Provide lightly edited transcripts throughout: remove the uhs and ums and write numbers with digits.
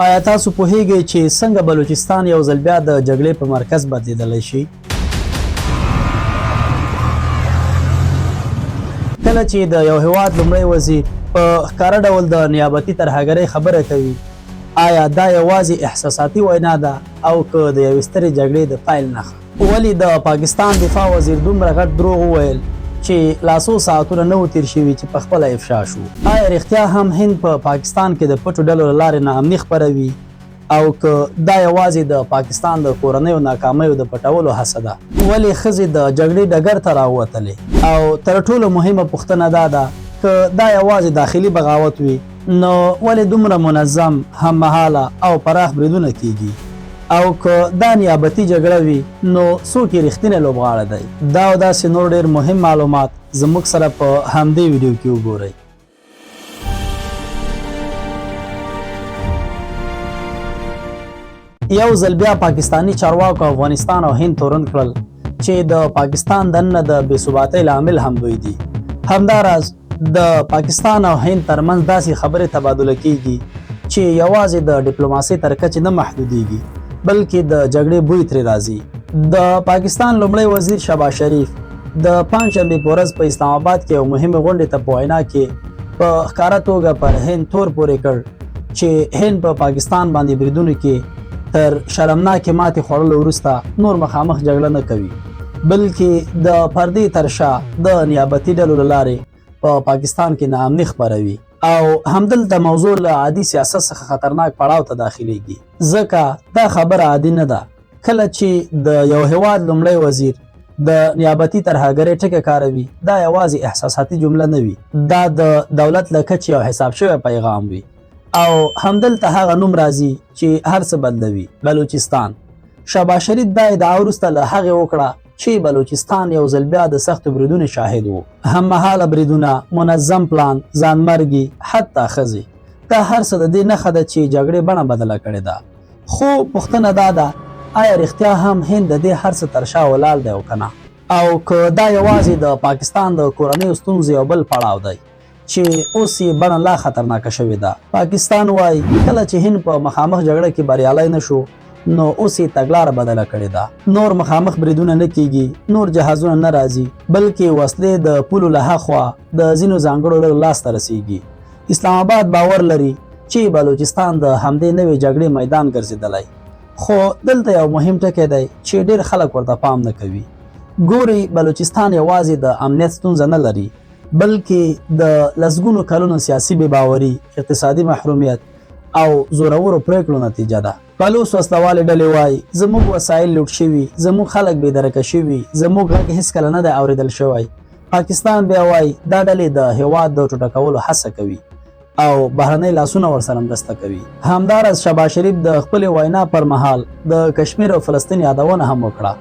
آیا تاسو پوهیږئ چې څنګه بلوچستان یو ځل بیا د جګړې په مرکز بدلیدلی شي؟ کله چې د یو هیواد لومړی وزیر په ښکاره ډول د نیابتي ترهګرۍ خبره کوي، آیا دا یوازې احساساتي وینا ده او که د یوې سترې جګړې د پیل نښه؟ ولې د پاکستان دفاع وزیر دومره غټ دروغ وویل چې لا څو ساعتونه نه و تیر شوي چې پخپله افشا شو؟ آیا رښتیا هم هند په پاکستان کې د پټو ډلو له لارې ناامني خپروي او که دا یوازې د پاکستان د کورنیو ناکامیو د پټولو هڅه ده؟ ولې ښځې د جګړې ډګر ته راووتلې؟ او تر ټولو مهمه پوښتنه دا ده که دا یوازې داخلي بغاوت وي نو ولې دومره منظم، هممهاله او پراخ بریدونه کیږي؟ او که دا نیابتي جګړه وي نو څوک یې رښتینی لوبغاړی دی؟ دا او داسې نور ډېر مهم معلومات زموږ سره په همدې ویډیو کې وګورئ. یو ځل بیا پاکستانی چارواکو افغانستان او هند تورن کړل چې د پاکستان دننه د بې ثباتۍ لامل هم دوی دي. همداراز د پاکستان او هند ترمنځ داسې خبرې تبادله کیږي چې یوازې د ډیپلوماسۍ تر کچې نه محدودیږي بلکې د جګړې بوی ترې راځي. د پاکستان لومړی وزیر شهباز شریف د پنجشنبې په ورځ په اسلام آباد کې یو مهمې غونډې ته په وینا کې په ښکاره توګه پر هند تور پورې کړ چې هند په پاکستان باندې بریدونو کې تر شرمناکې ماتې خوړلو وروسته نور مخامخ جګړه نه کوي بلکې د پردې تر شا د نیابتي ډلو له لارې په پاکستان کې ناامني خپروي او همدلته موضوع له عادي سیاست څخه خطرناک پړاو ته داخليږي. ځکه دا خبره عادي نه ده. کله چې د یو هیواد لومړی وزیر د نیابتي ترهګرۍ ټکي کاروي، دا یوازې احساساتي جمله نه وي، دا د دولت له کچې یو حساب شوی پیغام وي. او همدلته هغه نوم راځي چې هر څه بدلوي، بلوچستان. شهباز شریف دا ادعا وروسته له هغې وکړه چې بلوچستان یو ځل بیا د سختو بریدونو شاهد و. هممهاله بریدونه، منظم پلان، ځانمرګي، حتی ښځې. دا هر څه د دې نښه ده چې جګړې بڼه بدله کړې ده. خو پوښتنه دا ده آیا رښتیا هم هند د دې هر څه تر شا ولاړ دی او که نه؟ او که دا یوازې د پاکستان د کورنیو ستونزې یو بل پړاو دی چې اوس یې بڼه لا خطرناکه شوې ده؟ پاکستان وایي کله چې هند په مخامخ جګړه کې بریالی نه شو نو اوس یې تګلاره بدله کړې ده. نور مخامخ بریدونه نه کیږي، نور جهازونه نه راځي، بلکې وسلې د پولو له هاخوا د ځینو ځانګړو ډلو لاسته رسیږي. اسلام آباد باور لري چې بلوچستان د همدې نوې جګړې میدان ګرځېدلی. خو دلته یو مهم ټکی دی چې ډېر خلک ورته پام نه کوي. ګورئ، بلوچستان یوازې د امنیت ستونزه نه لري بلکې د لسګونو کلونو سیاسي بې باوري، اقتصادي محرومیت او زورورو پریکړو نتیجه ده. بلوچ وسلوالې ډلې وایي زموږ وسایل لوټ شوي، زموږ خلک بې درکه شوي، زموږ غږ هېڅکله نه دی اورېدل شوی. پاکستان بیا وایي دا ډلې د هېواد د ټوټه کولو هڅه کوي او بهرنۍ لاسونه ورسره مرسته کوي. همداراز شهباز شریف د خپلې وینا پر مهال د کشمیر او فلسطین یادونه هم وکړه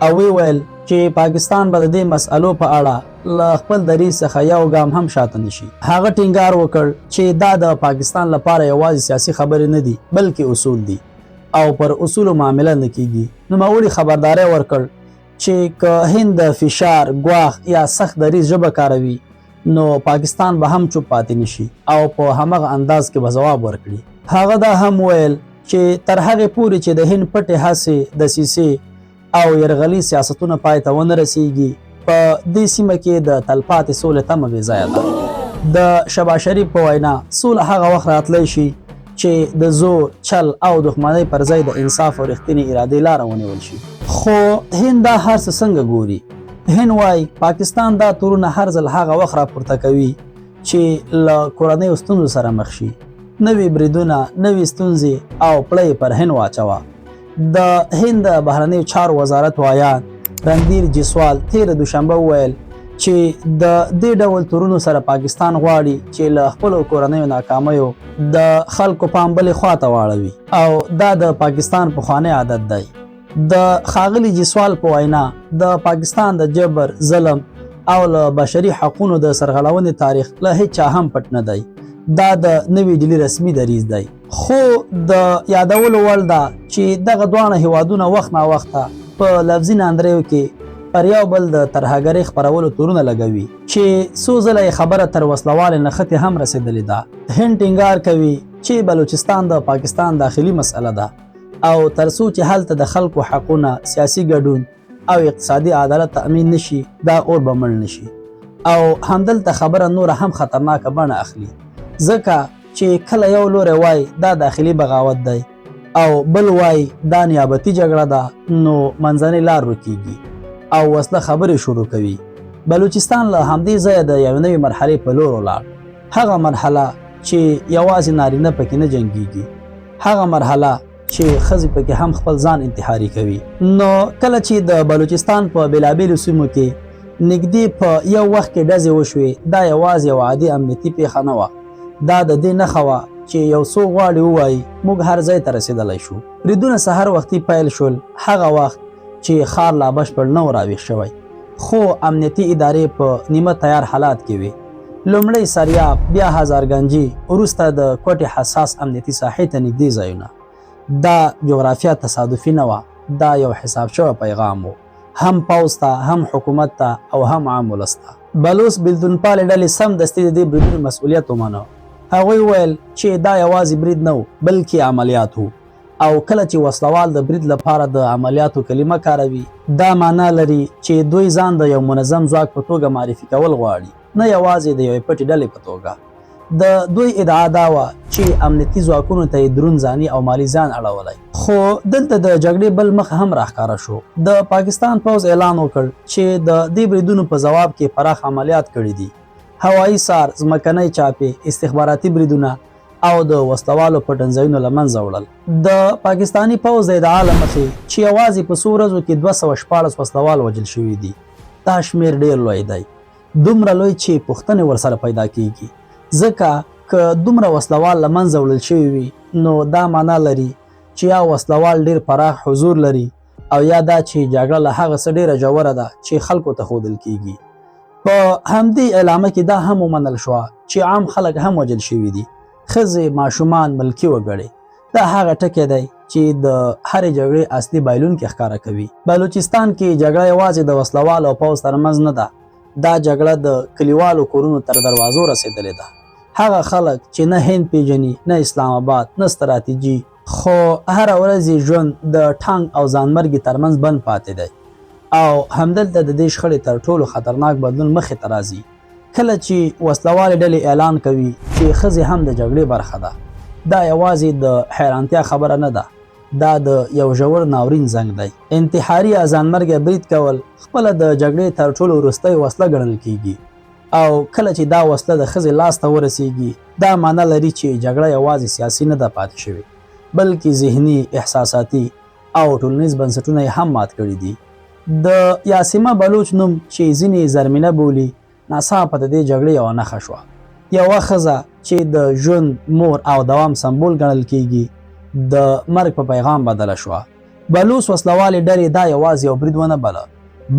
او ویل چې پاکستان به د دې مسألو په اړه له خپل دریځ څخه یو ګام هم شاته نشي. هغه ټینګار وکړ چې دا د پاکستان لپاره یوازې سیاسي خبرې نه دي بلکې اصول دي او پر اصولو معامله نه کیږي. نوموړي خبرداری ورکړ چې که هند د فشار، ګواښ یا سخت دریځ ژبه کاروي نو پاکستان به هم چوپ پاتې نشي او په همغه انداز کې به ځواب ورکړي. هغه دا هم ویل چې تر هغې پورې چې د هند پټې هڅې، دسیسې او یرغلي سیاستونه پای ته ونه رسیږي په دې سیمه کې د تلپاتې سولې تمه بې ځایه ده. د شهباز شریف په وینا سوله هغه وخت راتلی شي چې د زور، چل او دښمنۍ پر ځای د انصاف او رښتینې ارادې لاره ونیول شي. خو هند دا هر څه څنګه ګوري؟ هند وایي پاکستان دا تورونه هر ځل هغه وخت راپورته کوي چې له کورنیو ستونزو سره مخ شي. نوي بریدونه، نوي ستونزې او پړه پر هند واچوه. د هند د بهرنیو چارو وزارت وایان رندیر جیسوال تېره دوشنبه وویل چې د دې ډول تورونو سره پاکستان غواړي چې له خپلو کورنیو ناکامیو د خلکو پام بلې خواته واړوي او دا د پاکستان پخوانی عادت دی. د ښاغلي جیسوال په وینا د پاکستان د جبر، ظلم او له بشري حقونو د سرغړونې تاریخ له هیڅ چا هم پټ نه دی. دا د نوې ډیلي رسمي دریځ دی. خو د یادولو وړ ده چې دغه دواړه هیوادونه وخت نا وخته په لفظي ناندریو کې پر یو بل د ترهګرۍ خپرولو تورونه لګوي چې څو ځله یې خبره تر وسلوالې نښتې هم رسېدلې ده. هند ټینګار کوي چې بلوچستان د پاکستان داخلي مسئله ده او تر څو چې هلته د خلکو حقونه، سیاسي ګډون او اقتصادي عدالت تأمین نشي دا اور به مړ نشي. او همدلته خبره نور هم خطرناکه بڼه اخلي ځکه چې کله یو لوری وای دا داخلي بغاوت دی او بل وای دا نیابتي جګړه ده نو منځنۍ لار ورکیږي او وسله خبرې شروع کوي. بلوچستان له همدې ځایه د یوې نوې مرحلې په لور ولاړ. هغه مرحله چې یوازې نارینه پکې نه جنګیږي، هغه مرحله چې ښځې پکې هم خپل ځان انتحاري کوي. نو کله چې د بلوچستان په بېلابېلو سیمو کې نږدې په یو وخت کې ډزې وشوې دا یوازې یو عادي امنیتي پیښه نه وه، دا د دې نښه وه چې یو څوک غواړي ووایي موږ هر ځای ته رسېدلی شو. بریدونه سهار وختي پیل شول، هغه وخت چې ښار لا بشپړ نه و راویښ شوی خو امنیتي ادارې په نیمه تیار حالات کې وې. لومړی سریاب، بیا هزارګنجي، وروسته د کوټې حساس امنیتي ساحې ته نږدې ځایونه. دا جغرافیه تصادفي نه وه، دا یو حساب شوی پیغام و، هم پوځ ته، هم حکومت ته او هم عام ولس ته. بلوڅ بېلتونپالې ډلې سمدستي د دې بریدونو مسؤلیت ومنه. هغوی ویل چې دا یوازې برید نه و بلکې عملیات و او کله چې وسلوال د برید لپاره د عملیاتو کلمه کاروي دا معنا لري چې دوی ځان د یو منظم ځواک په توګه معرفي کول غواړي، نه یوازې د یوې پټې ډلې په توګه. د دوی ادعا دا وه چې امنیتي ځواکونو ته یې دروند ځاني او مالي زیان اړولی. خو دلته د جګړې بل مخ هم راښکاره شو. د پاکستان پوځ اعلان وکړ چې د دې بریدونو په ځواب کې پراخ عملیات کړي دي. هوایي سار، ځمکنۍ چاپې، استخباراتي بریدونه او د وسلوالو پټنځایونه له منځه وړل. د پاکستاني پوځ د ادعا له مخې چې یوازې په څو ورځو کې 214 وسلوال وژل شوي دي. دا شمېر ډېر لوی دی، دومره لوی چې پوښتنې ورسره پیدا کیږي ځکه که دومره وسلوال له منځه وړل شوي وي نو دا معنا لري چې یا وسلوال ډېر پراخ حضور لري او یا دا چې جګړه له هغه څه ډېره ژوره ده چې خلکو ته ښودل کیږي. په همدې اعلامیه کې دا هم ومنل شوه چې عام خلک هم وژل شوي دي، ښځې، ماشومان، ملکي وګړي. دا هغه ټکی دی چې د هرې جګړې اصلي بایلونکي ښکاره کوي. بلوچستان کې جګړه یوازې د وسلوال او پوځ ترمنځ نه ده، دا جګړه د کلیوالو کورونو تر دروازو رسېدلې ده. هغه خلک چې نه هند پیژني، نه اسلام آباد، نه ستراتیجي، خو هره ورځ ژوند د ټانک او ځانمرګي ترمنځ بند پاتې دی او همدلته د دې شخړې تر ټولو خطرناک بدلون مخې ته راځي کله چې وسلوالې ډلې اعلان کوي چې ښځې هم د جګړې برخه ده. دا یوازې د حیرانتیا خبره نه ده، دا د یو ژور ناورین زنګ دی. انتحاري یا ځانمرګي برید کول خپله د جګړې تر ټولو وروستۍ وسله ګڼل کیږي او کله چې دا وسله د ښځې لاس ته ورسیږي دا معنا لري چې جګړه یوازې سیاسي نه ده پاتې شوې بلکې ذهني، احساساتي او ټولنیز بنسټونه یې هم مات کړي دي. د یاسمه بلوچ نوم چې ځینې زرمینه بولي ناڅاپه د دې جګړې یوه نښه شوه. یوه ښځه چې د ژوند، مور او دوام سمبول ګڼل کیږي د مرګ په پیغام بدله شوه. بلوچ وسلوالې ډلې دا یوازې یو برید ونه بله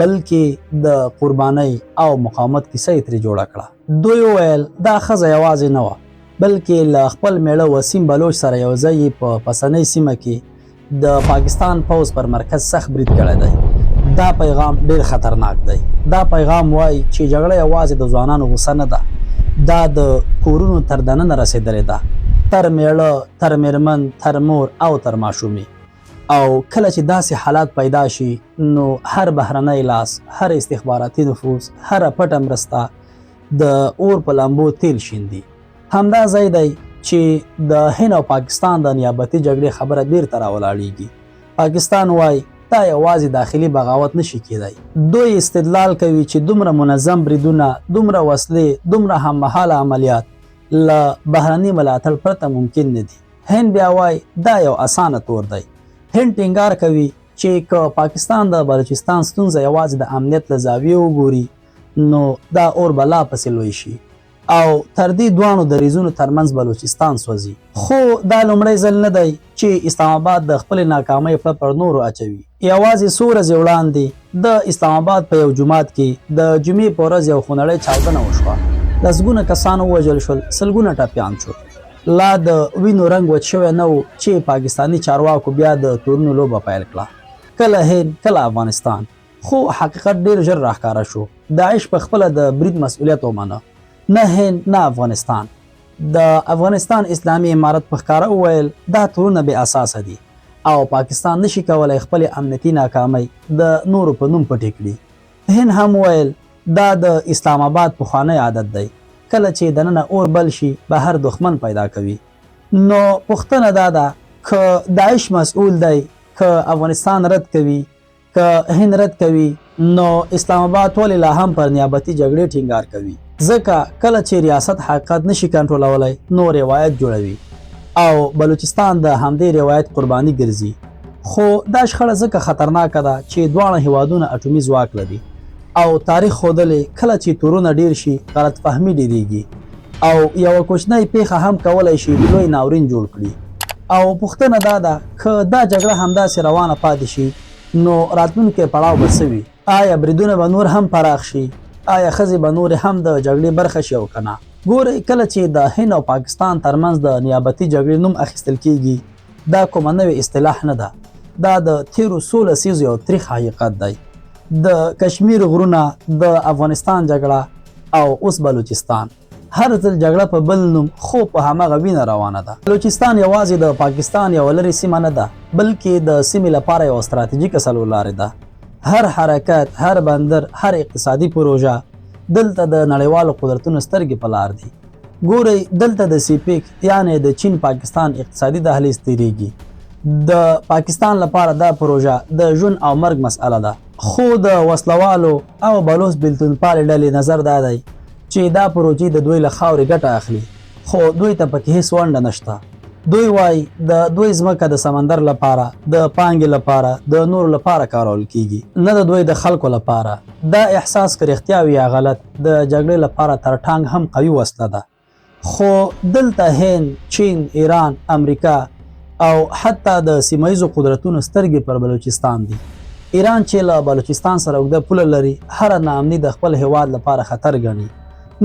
بلکې د قربانۍ او مقاومت کیسه یې ترې جوړه کړه. دوی وویل دا ښځه یوازې نه وه بلکې له خپل میړه وسیم بلوچ سره یو ځای په پسنۍ سیمه کې د پاکستان پوځ پر مرکز سخت برید کړی دی. دا پیغام ډېر خطرناک دی. دا پیغام وایي چې جګړه یوازې د ځوانانو غوسه نه ده، دا د کورونو تر دننه رسېدلې ده، تر میړه، تر میرمن، تر مور او تر ماشومې. او کله چې داسې حالات پیدا شي نو هر بهرنی لاس، هر استخباراتي نفوذ، هر پټه مرسته د اور په لامبو تیل شیندي. همدا ځای دی چې د هند او پاکستان د نیابتي جګړې خبره بیرته راولاړیږي. پاکستان وایي دا یوازې داخلي بغاوت نشي کېدی. دوی استدلال کوي چې دومره منظم بریدونه، دومره وسلې، دومره هممهاله عملیات له بهرني ملاتړ پرته ممکن نه دي. هند بیا وایي دا یو اسانه تور دی. هند ټینګار کوي چې که پاکستان د بلوچستان ستونزه یوازې د امنیت له زاویې وګوري نو دا اور به لا پسې لوی شي او تر دې دواړو دریځونو ترمنځ بلوچستان سوځي. خو دا لومړی ځل نه دی چې اسلام آباد د خپلې ناکامۍ پړه پر نورو اچوي. یوازې څو ورځې وړاندې د اسلام آباد په یو جومات کې د جمعې په ورځ یو خونړۍ چاودنه وشوه. لسګونه کسان ووژل شول، سلګونه ټپیان شول. لا د وینو رنګ وچ شوی نه و چې پاکستاني چارواکو بیا د تورونو لوبه پیل کړه. کله هند، کله افغانستان، خو حقیقت ډیر ژر راښکاره شو. داعش په خپله د برید مسؤلیت ومنه، نه هند نه افغانستان. د افغانستان اسلامي امارت په ښکاره وویل دا تورونه بې اساسه دي او پاکستان نشي کولی خپل امنیتي ناکامۍ د نورو په نوم پټې کړي. هند هم ویل دا د اسلام آباد پخوانی عادت دی، کله چې دننه اور بل شي بهر دښمن پیدا کوي. نو پوښتنه دا ده که داعش مسئول دی، که افغانستان رد کوي، که هند رد کوي، نو اسلام آباد ولې لا هم پر نیابتي جګړې ټینګار کوي؟ ځکه کله چې ریاست حقیقت نشي کنټرولولی نو روایت جوړوي او بلوچستان د همدې روایت قرباني ګرځي. خو دا شخړه ځکه خطرناکه ده چې دواړه هیوادونه اټومي ځواک لري او تاریخ ښودلی کله چې تورونه ډیر شي غلط فهمي ډیریږي او یوه کوچنۍ پیښه هم کولی شي لوی ناورین جوړ کړي. او پوښتنه دا ده که دا جګړه همداسې روانه پاتې شي نو راتلونکی پړاو به څه وي؟ آیا بریدونه به نور هم پراخ شي؟ آیا ښځې به نور هم د جګړې برخه شي او که نه؟ ګورئ، کله چې د هند او پاکستان ترمنځ د نیابتي جګړې نوم اخیستل کیږي دا کومه نوې اصطلاح نه ده، دا د تیرو څو لسیزو یو تریخ حقیقت دی. د کشمیر غرونه، د افغانستان جګړه او اوس بلوچستان، هر ځل جګړه په بل نوم خو په هماغه وینه روانه ده. بلوچستان یوازې د پاکستان یوه لرې سیمه نه ده بلکې د سیمې لپاره یوه ستراتیژیکه څلورلارې ده. هر حرکت، هر بندر، هر اقتصادي پروژه دلته د نړیوالو قدرتونو سترګې په لار دي. ګورئ، دلته د سیپیک یعنی د چین پاکستان اقتصادي دهلیز تیریږي. د پاکستان لپاره دا پروژه د ژوند او مرګ مسئله ده. خو د وسلوالو او بلوچ بیلتونپالې ډلې نظر دا دی چې دا پروژې د دوی له خاورې ګټه اخلي خو دوی ته پکې هیڅ ونډه نشته. دوی وایي د دوی ځمکه د سمندر لپاره، د پانګې لپاره، د نورو لپاره کارول کیږي، نه د دوی د خلکو لپاره. دا احساس که رښتیا وي یا غلط د جګړې لپاره تر ټانګ هم قوي وسله ده. خو دلته هند، چین، ایران، امریکا او حتی د سیمایزو قدرتونو سترګې پر بلوچستان دي. ایران چې له بلوچستان سره اوږده پوله لري هره ناامني د خپل هیواد لپاره خطر ګڼي.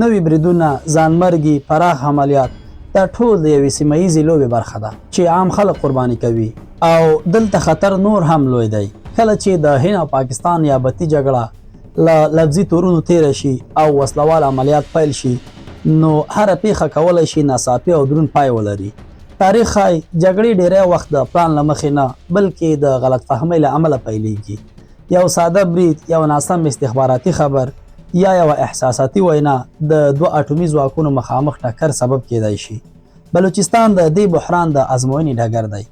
نوي بریدونه، ځانمرګي، پراخ عملیات دا ټول د یوې سیمه ییزې لوبې برخه ده چې عام خلک قرباني کوي. او دلته خطر نور هم لوی دی. کله چې د هند او پاکستان نیابتي جګړه له لفظي تورونو تیره شي او وسلوال عملیات پیل شي نو هره پیښه کولی شي ناڅاپي او دروند پای ولري. تاریخ ښایي جګړې ډیری وخت د پلان له مخې نه بلکې د غلط فهمۍ له امله پیلیږي. یو ساده برید، یو ناسم استخباراتي خبر یا یو احساساتي وینا د دوه اټومي ځواکونو مخامخ ټکر سبب کیدای شي. بلوچستان د دې بحران د ازموینې ډګر دی.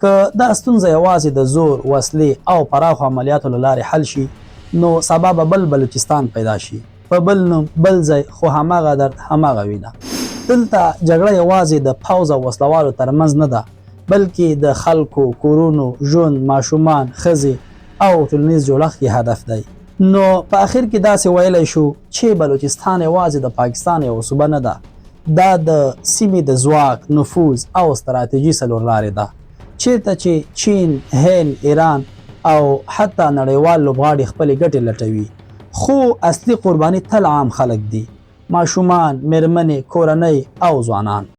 که دا ستونزه یوازې د زور، وسلې او پراخو عملیاتو له لارې حل شي نو سبا به بل بلوچستان پیدا شي، په بل نوم، بل ځای، خو هماغه درد، هماغه وینه. دلته جګړه یوازې د پوځ او وسلوالو ترمنځ نه ده بلکې د خلکو، کورونو، ژوند، ماشومان، ښځې او ټولنیز جوړښت یې هدف دی. نو په اخر کې داسې ویلی شو چې بلوچستان یوازې د پاکستان یوه صوبه نه ده، دا د سیمې د ځواک، نفوذ او ستراتیژي څلورلارې ده چیرته چې چین، هند، ایران او حتی نړیوال لوبغاړي خپلې ګټې لټوي. خو اصلي قرباني تل عام خلک دي، ماشومان، میرمنې، کورنۍ او ځوانان.